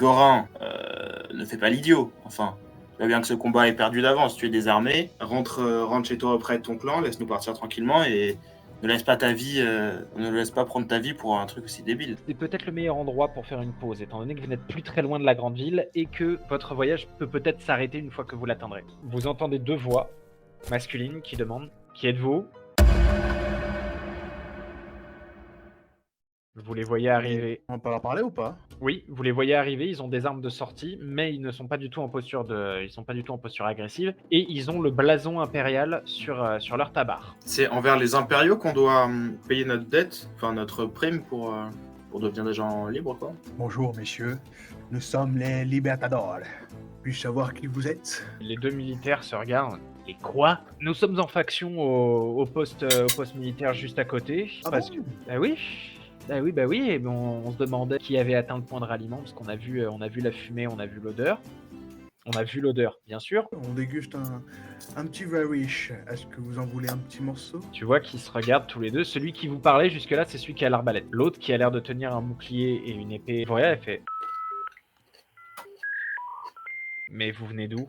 Gorin, ne fais pas l'idiot, enfin. Tu vois bien que ce combat est perdu d'avance, tu es désarmé. Rentre chez toi auprès de ton clan, laisse-nous partir tranquillement et ne laisse pas prendre ta vie pour un truc aussi débile. C'est peut-être le meilleur endroit pour faire une pause, étant donné que vous n'êtes plus très loin de la grande ville et que votre voyage peut peut-être s'arrêter une fois que vous l'atteindrez. Vous entendez deux voix masculines qui demandent « Qui êtes-vous » Vous les voyez arriver. On peut leur parler ou pas? Oui, vous les voyez arriver, ils ont des armes de sortie, mais ils ne sont pas du tout en posture agressive, et ils ont le blason impérial sur leur tabard. C'est envers les impériaux qu'on doit payer notre dette, enfin notre prime pour devenir des gens libres, quoi. Bonjour messieurs, nous sommes les Libertadores. Puis-je savoir qui vous êtes? Les deux militaires se regardent. Et quoi? Nous sommes en faction au poste militaire juste à côté. Ah parce bon? que... Bah oui, et on se demandait qui avait atteint le point de ralliement, parce qu'on a vu la fumée, on a vu l'odeur. On a vu l'odeur, bien sûr. On déguste un petit varish. Est-ce que vous en voulez un petit morceau? Tu vois qu'ils se regardent tous les deux. Celui qui vous parlait jusque-là, c'est celui qui a l'arbalète. L'autre qui a l'air de tenir un bouclier et une épée. Vous voyez, elle fait... Mais vous venez d'où?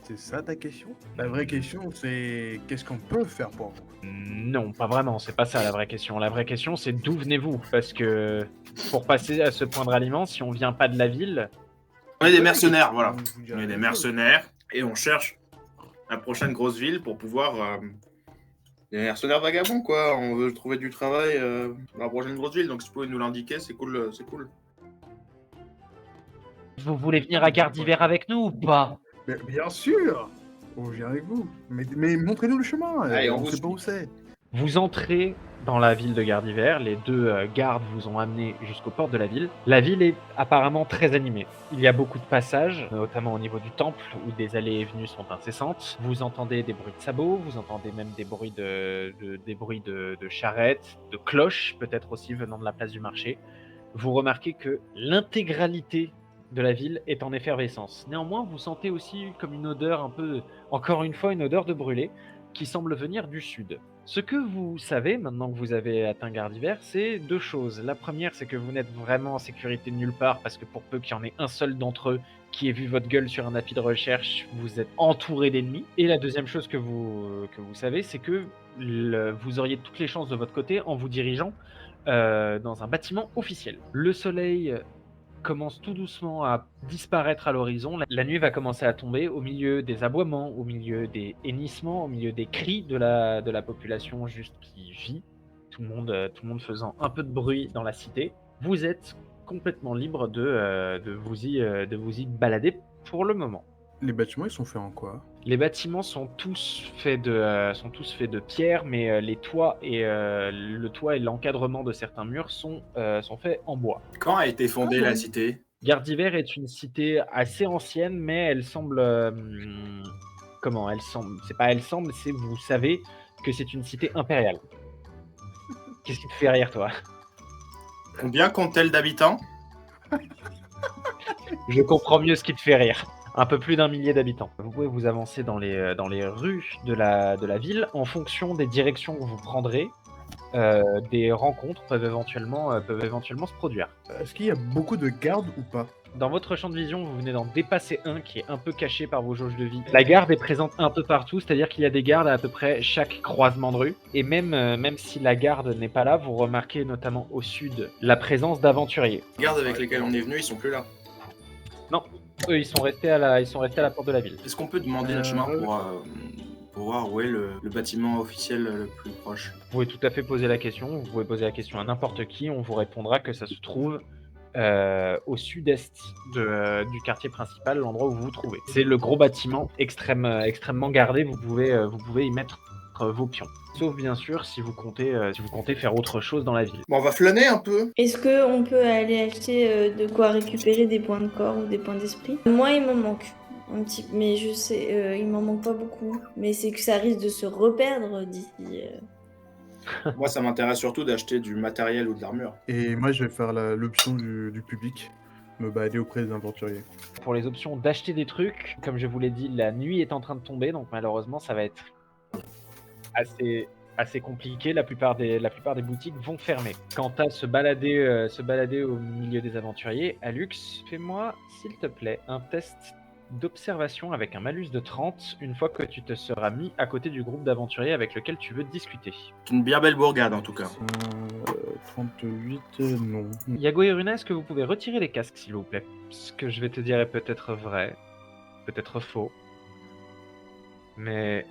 C'est ça ta question? La vraie question, c'est qu'est-ce qu'on peut faire pour vous? Non, pas vraiment, c'est pas ça la vraie question. La vraie question, c'est d'où venez-vous? Parce que pour passer à ce point de ralliement, si on vient pas de la ville... On est des mercenaires, voilà. Je vous dirai On est des la mercenaires et on cherche la prochaine grosse ville pour pouvoir... des mercenaires vagabonds, quoi. On veut trouver du travail dans la prochaine grosse ville, donc si vous pouvez nous l'indiquer, c'est cool, c'est cool. Vous voulez venir à Gardiver avec nous ou pas? Bien sûr! On vient avec vous. Mais montrez-nous le chemin. Allez, on on vous sait pas suit. où c'est. Vous entrez dans la ville de Gardiver, les deux gardes vous ont amené jusqu'aux portes de la ville. La ville est apparemment très animée. Il y a beaucoup de passages, notamment au niveau du temple, où des allées et venues sont incessantes. Vous entendez des bruits de sabots, vous entendez même des bruits de charrettes, de cloches, peut-être aussi venant de la place du marché. Vous remarquez que l'intégralité de la ville est en effervescence. Néanmoins, vous sentez aussi comme une odeur un peu, encore une fois, une odeur de brûlé, qui semble venir du sud. Ce que vous savez, maintenant que vous avez atteint Gardiver, c'est deux choses. La première, c'est que vous n'êtes vraiment en sécurité nulle part, parce que pour peu qu'il y en ait un seul d'entre eux qui ait vu votre gueule sur un appui de recherche, vous êtes entouré d'ennemis. Et la deuxième chose que vous savez, c'est que vous auriez toutes les chances de votre côté en vous dirigeant dans un bâtiment officiel. Le soleil commence tout doucement à disparaître à l'horizon. La nuit va commencer à tomber au milieu des aboiements, au milieu des hennissements, au milieu des cris de la population juste qui vit. Tout le monde faisant un peu de bruit dans la cité. Vous êtes complètement libre de vous y balader pour le moment. Les bâtiments, ils sont faits en quoi? Les bâtiments sont tous faits de pierre, mais le toit et l'encadrement de certains murs sont faits en bois. Quand a été fondée la cité? Gardiver est une cité assez ancienne, mais elle semble... comment elle semble? C'est pas elle semble, c'est vous savez que c'est une cité impériale. Qu'est-ce qui te fait rire, toi? Combien compte-t-elle d'habitants? Je comprends mieux ce qui te fait rire. Un peu plus d'1 millier d'habitants. Vous pouvez vous avancer dans les rues de la ville en fonction des directions que vous prendrez. Des rencontres peuvent éventuellement se produire. Est-ce qu'il y a beaucoup de gardes ou pas? Dans votre champ de vision, vous venez d'en dépasser un qui est un peu caché par vos jauges de vie. La garde est présente un peu partout, c'est-à-dire qu'il y a des gardes à peu près chaque croisement de rue. Et même si la garde n'est pas là, vous remarquez notamment au sud la présence d'aventuriers. Les gardes avec lesquels on est venu, ils sont plus là. Non, eux ils sont restés à la porte de la ville. Est-ce qu'on peut demander le chemin pour voir où est le bâtiment officiel le plus proche? Vous pouvez tout à fait poser la question, vous pouvez poser la question à n'importe qui, on vous répondra que ça se trouve au sud-est du quartier principal, l'endroit où vous vous trouvez. C'est le gros bâtiment extrêmement gardé, vous pouvez y mettre vos pions. Sauf bien sûr si vous comptez faire autre chose dans la ville. Bon, on va flâner un peu. Est-ce qu'on peut aller acheter de quoi récupérer des points de corps ou des points d'esprit? Moi, il m'en manque un petit, mais je sais, il m'en manque pas beaucoup. Mais c'est que ça risque de se reperdre d'ici. Moi, ça m'intéresse surtout d'acheter du matériel ou de l'armure. Et moi, je vais faire l'option du public, me balader auprès des aventuriers. Pour les options d'acheter des trucs, comme je vous l'ai dit, la nuit est en train de tomber, donc malheureusement, ça va être assez compliqué, la plupart des boutiques vont fermer. Quant à se balader au milieu des aventuriers, Alux, fais-moi, s'il te plaît, un test d'observation avec un malus de 30 une fois que tu te seras mis à côté du groupe d'aventuriers avec lequel tu veux discuter. C'est une bien belle bourgade en tout cas. 38, non. Yago et Runa, est-ce que vous pouvez retirer les casques, s'il vous plaît? Ce que je vais te dire est peut-être vrai, peut-être faux, mais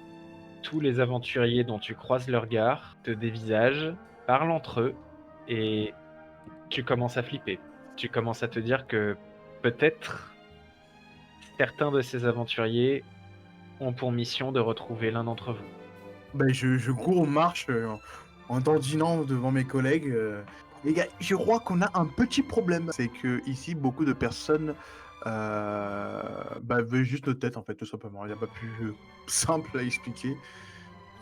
tous les aventuriers dont tu croises le regard te dévisagent, parlent entre eux, et tu commences à flipper. Tu commences à te dire que peut-être certains de ces aventuriers ont pour mission de retrouver l'un d'entre vous. Ben, je cours en marche en dandinant devant mes collègues. Les gars, je crois qu'on a un petit problème. C'est que ici, beaucoup de personnes veulent juste notre tête, en fait, tout simplement. Il n'y a pas plus simple à expliquer.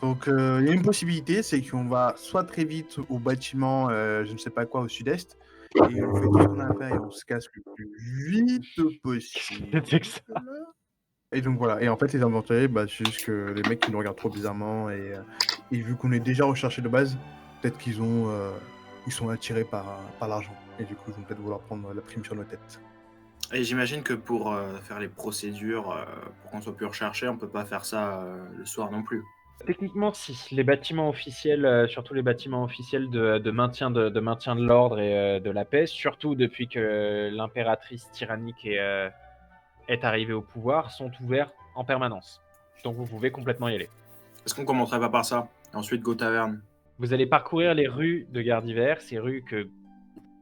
Donc, il y a une possibilité, c'est qu'on va soit très vite au bâtiment, je ne sais pas quoi, au sud-est, et on fait tout ce qu'on a à faire et on se casse le plus vite possible. C'est que ça. Et donc voilà, et en fait les aventuriers, c'est juste que les mecs qui nous regardent trop bizarrement et vu qu'on est déjà recherché de base, peut-être qu'ils sont attirés par l'argent et du coup ils vont peut-être vouloir prendre la prime sur nos têtes. Et j'imagine que pour faire les procédures, pour qu'on soit plus recherché, on peut pas faire ça le soir non plus. Techniquement, si. Les bâtiments officiels, surtout les bâtiments officiels de maintien de l'ordre et de la paix, surtout depuis que l'impératrice tyrannique est arrivée au pouvoir, sont ouverts en permanence. Donc vous pouvez complètement y aller. Est-ce qu'on commencerait pas par ça? Et ensuite Go Taverne. Vous allez parcourir les rues de Gardiver, ces rues que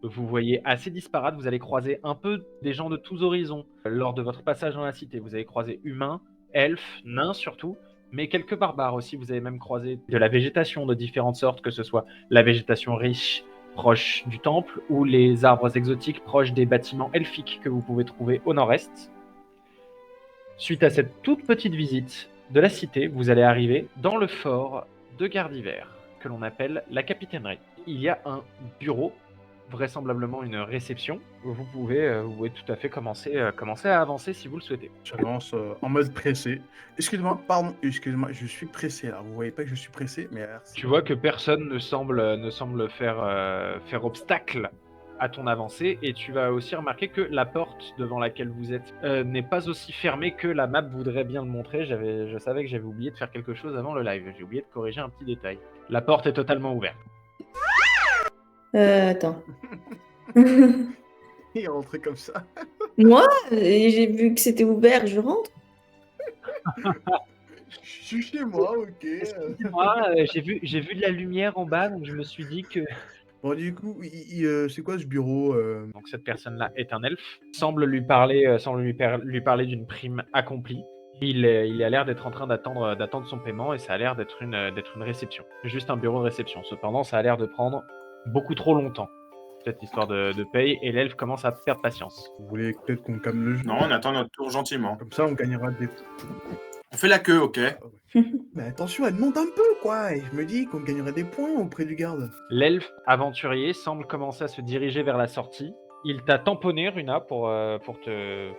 vous voyez assez disparates. Vous allez croiser un peu des gens de tous horizons lors de votre passage dans la cité. Vous allez croiser humains, elfes, nains surtout, mais quelques barbares aussi. Vous avez même croisé de la végétation de différentes sortes, que ce soit la végétation riche proche du temple ou les arbres exotiques proches des bâtiments elfiques que vous pouvez trouver au nord-est. Suite à cette toute petite visite de la cité, vous allez arriver dans le fort de Gardiver, que l'on appelle la capitainerie. Il y a un bureau, vraisemblablement une réception. Vous pouvez tout à fait commencer à avancer si vous le souhaitez. J'avance en mode pressé. Excuse-moi, je suis pressé là. Vous voyez pas que je suis pressé, mais Tu vois que personne ne semble faire obstacle à ton avancée, et tu vas aussi remarquer que la porte devant laquelle vous êtes n'est pas aussi fermée que la map voudrait bien le montrer. Je savais que j'avais oublié de faire quelque chose avant le live. J'ai oublié de corriger un petit détail. La porte est totalement ouverte. Attends. il est rentré comme ça. Moi, j'ai vu que c'était ouvert, je rentre. Je suis chez moi, ok. Moi, j'ai vu de la lumière en bas, donc je me suis dit que... Bon, du coup, c'est quoi ce bureau Donc cette personne-là est un elfe, semble lui parler d'une prime accomplie. Il a l'air d'être en train d'attendre son paiement, et ça a l'air d'être une réception. Juste un bureau de réception. Cependant, ça a l'air de prendre beaucoup trop longtemps, cette histoire de paye, et l'elfe commence à perdre patience. Vous voulez peut-être qu'on calme le jeu? Non, on attend notre tour gentiment. Comme ça, on gagnera des... On fait la queue, ok? Mais attention, elle monte un peu, quoi. Et je me dis qu'on gagnerait des points auprès du garde. L'elfe aventurier semble commencer à se diriger vers la sortie. Il t'a tamponné, Runa, pour te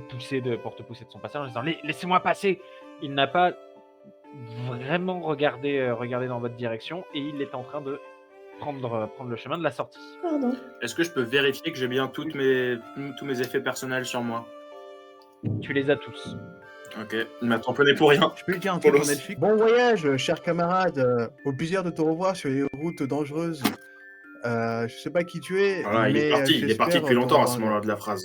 pousser de son passage en disant laissez-moi passer. Il n'a pas vraiment regardé dans votre direction, et il est en train de prendre le chemin de la sortie. Pardon. Est-ce que je peux vérifier que j'ai bien tous mes effets personnels sur moi? Tu les as tous. Ok, il m'a tamponné pour rien. Je peux lui dire un truc en Polos. elfique? Bon voyage, cher camarade. Au plaisir de te revoir sur les routes dangereuses. Je sais pas qui tu es. Voilà, il est parti depuis longtemps à ce moment-là de la phrase.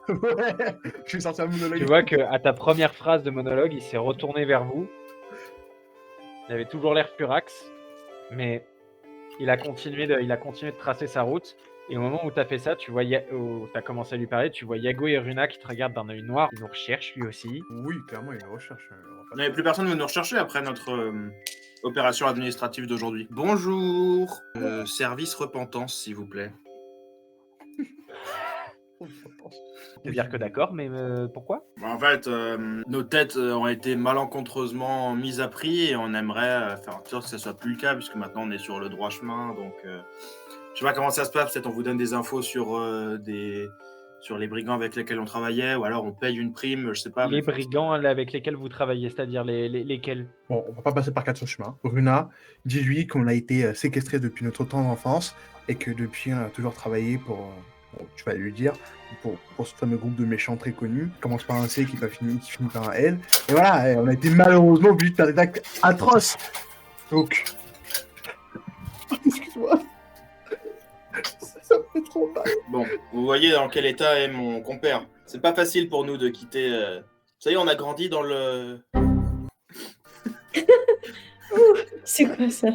Ouais, je suis sorti un monologue. Tu vois qu'à ta première phrase de monologue, il s'est retourné vers vous. Il avait toujours l'air furax, mais il a continué de tracer sa route. Et au moment où tu as fait ça, où tu as commencé à lui parler, tu vois Yago et Runa qui te regardent d'un œil noir. Il nous recherche lui aussi. Oui, clairement, il recherche. Il n'y avait plus personne veut nous rechercher après notre opération administrative d'aujourd'hui. Bonjour, service repentance, s'il vous plaît. C'est dire que d'accord, mais pourquoi? En fait, nos têtes ont été malencontreusement mises à prix, et on aimerait faire en sorte que ça soit plus le cas, puisque maintenant on est sur le droit chemin. Donc, je sais pas comment ça se passe. Peut-être on vous donne des infos sur des sur les brigands avec lesquels on travaillait, ou alors on paye une prime, je sais pas. Les mais- brigands avec lesquels vous travaillez, c'est-à-dire lesquels? Bon, on va pas passer par 4 chemins. Runa, dis-lui qu'on a été séquestrés depuis notre temps d'enfance et que depuis on a toujours travaillé pour, bon, tu vas lui dire, pour ce fameux groupe de méchants très connus, qui commence par un C qui finit par un L. Et voilà, et on a été malheureusement obligés de faire des actes atroces. Donc, excuse-moi. Ça me fait trop mal. Bon, vous voyez dans quel état est mon compère. C'est pas facile pour nous de quitter. Vous savez, on a grandi dans le. C'est quoi ça?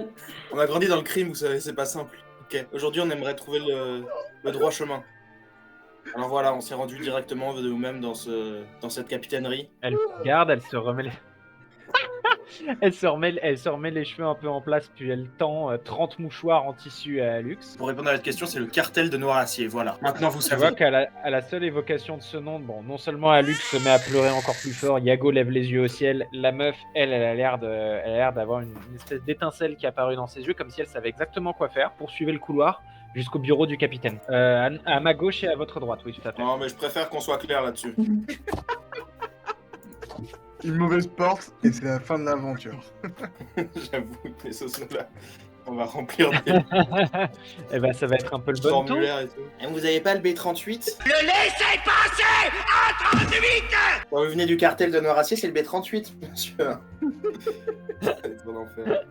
On a grandi dans le crime, vous savez, c'est pas simple. Ok. Aujourd'hui, on aimerait trouver le droit chemin. Alors voilà, on s'est rendu directement de nous-mêmes dans cette capitainerie. Elle regarde, elle se remet les... elle se remet les cheveux un peu en place, puis elle tend 30 mouchoirs en tissu à Lux. Pour répondre à votre question, c'est le cartel de Noiracier. Voilà. Maintenant, vous Tu savez. vois qu'à la seule évocation de ce nom, bon, non seulement Alux se met à pleurer encore plus fort, Yago lève les yeux au ciel, la meuf, elle a l'air d'avoir une espèce d'étincelle qui est apparue dans ses yeux, comme si elle savait exactement quoi faire. Poursuivez le couloir jusqu'au bureau du capitaine. À ma gauche et à votre droite, oui, tout à fait. Non, mais je préfère qu'on soit clair là-dessus. Une mauvaise porte et c'est la fin de l'aventure. J'avoue, les sauces là, on va remplir des Eh ben, ça va être un peu le bon tour. formulaires et tout. Et vous avez pas le B38? Le laissez passer à 38. Quand vous venez du cartel de Noiracier, c'est le B38, bien sûr. C'est trop d'enfer.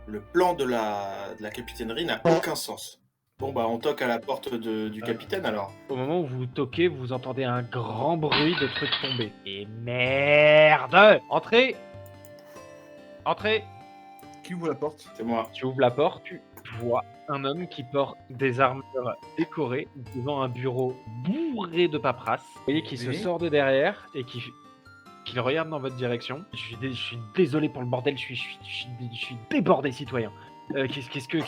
Le plan de la capitainerie n'a aucun sens. Bon bah on toque à la porte du capitaine alors. Au moment où vous toquez, vous entendez un grand bruit de trucs tombés. Et merde! Entrez! Entrez! Qui ouvre la porte? C'est moi. Tu ouvres la porte, tu vois un homme qui porte des armures décorées devant un bureau bourré de paperasse. Vous voyez qu'il se Oui. sort de derrière et qu'il regarde dans votre direction. Je suis désolé pour le bordel, je suis débordé, citoyen. Qu'est-ce que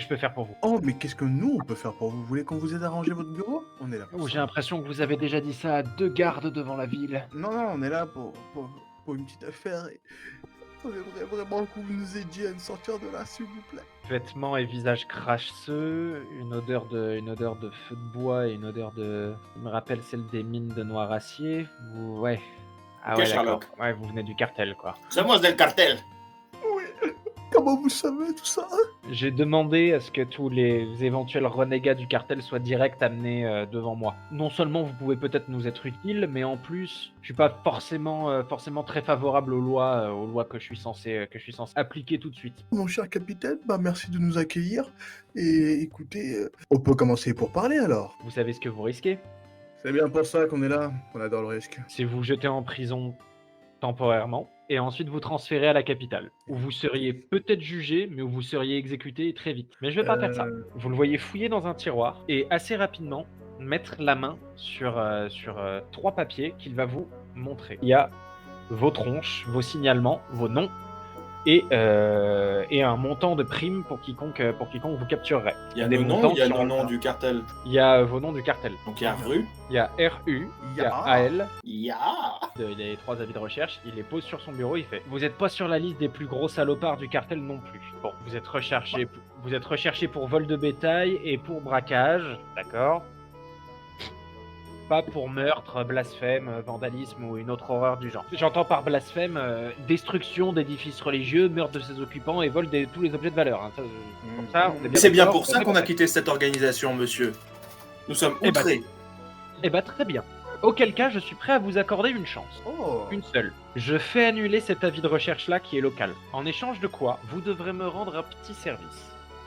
je peux faire pour vous? Oh, mais qu'est-ce que nous on peut faire pour vous? Vous voulez qu'on vous aide à ranger votre bureau? On est là. pour Oh, ça. j'ai l'impression que vous avez déjà dit ça à 2 gardes devant la ville. Non, on est là pour une petite affaire. Et on aimerait vraiment que vous nous aidiez à nous sortir de là, s'il vous plaît. Vêtements et visage cracheux, une odeur de feu de bois et une odeur de... Il me rappelle celle des mines de Noiracier. Ouais. Ah Ok, ouais, d'accord. Sherlock. Ouais, vous venez du cartel, quoi. Somos del cartel. Oui. Comment vous savez tout ça? J'ai demandé à ce que tous les éventuels renégats du cartel soient direct amenés devant moi. Non seulement vous pouvez peut-être nous être utiles, mais en plus, je suis pas forcément très favorable aux lois que je suis censé appliquer tout de suite. Mon cher capitaine, bah merci de nous accueillir. Et écoutez, on peut commencer pour parler alors. Vous savez ce que vous risquez? C'est bien pour ça qu'on est là, qu'on adore le risque. C'est vous jeter en prison temporairement, et ensuite vous transférer à la capitale, où vous seriez peut-être jugé, mais où vous seriez exécuté très vite. Mais je vais pas faire ça. Vous le voyez fouiller dans un tiroir, et assez rapidement mettre la main sur 3 papiers qu'il va vous montrer. Il y a vos tronches, vos signalements, vos noms, et un montant de prime pour quiconque vous capturerait. Il y a Des nos montants noms, il y a qui nos ont- noms du cartel. Il y a vos noms du cartel. Donc il y a rue, Il y a RU, il y a Ya. AL, ya. il a les 3 avis de recherche, il les pose sur son bureau, il fait: vous n'êtes pas sur la liste des plus gros salopards du cartel non plus. Bon, vous êtes recherché pour vol de bétail et pour braquage, d'accord? Pas pour meurtre, blasphème, vandalisme ou une autre horreur du genre. J'entends par blasphème destruction d'édifices religieux, meurtre de ses occupants et vol de tous les objets de valeur. Hein. Ça, comme ça, on est C'est bien d'accord, pour ça on est qu'on a d'accord. quitté cette organisation, monsieur. Nous sommes Eh ben, outrés. Eh bah très bien. Auquel cas, je suis prêt à vous accorder une chance. Oh. Une seule. Je fais annuler cet avis de recherche-là qui est local. En échange de quoi, vous devrez me rendre un petit service.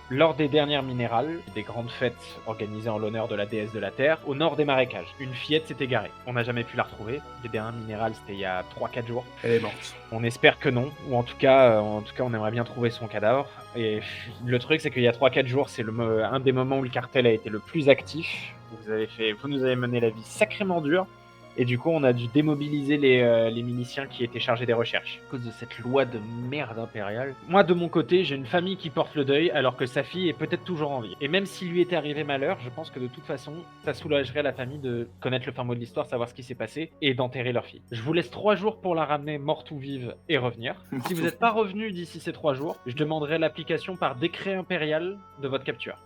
Lors des dernières minérales, des grandes fêtes organisées en l'honneur de la déesse de la Terre, au nord des marécages, une fillette s'est égarée. On n'a jamais pu la retrouver. Les dernières minérales, c'était il y a 3-4 jours. Elle est morte. On espère que non, ou en tout cas, on aimerait bien trouver son cadavre. Et le truc, c'est qu'il y a 3-4 jours, c'est un des moments où le cartel a été le plus actif. Vous nous avez mené la vie sacrément dure. Et du coup, on a dû démobiliser les miliciens qui étaient chargés des recherches. À cause de cette loi de merde impériale. Moi, de mon côté, j'ai une famille qui porte le deuil, alors que sa fille est peut-être toujours en vie. Et même s'il lui était arrivé malheur, je pense que de toute façon, ça soulagerait la famille de connaître le fin mot de l'histoire, savoir ce qui s'est passé, et d'enterrer leur fille. Je vous laisse 3 jours pour la ramener morte ou vive et revenir. Si vous n'êtes pas revenu d'ici ces 3 jours, je demanderai l'application par décret impérial de votre capture.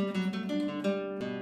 Bye.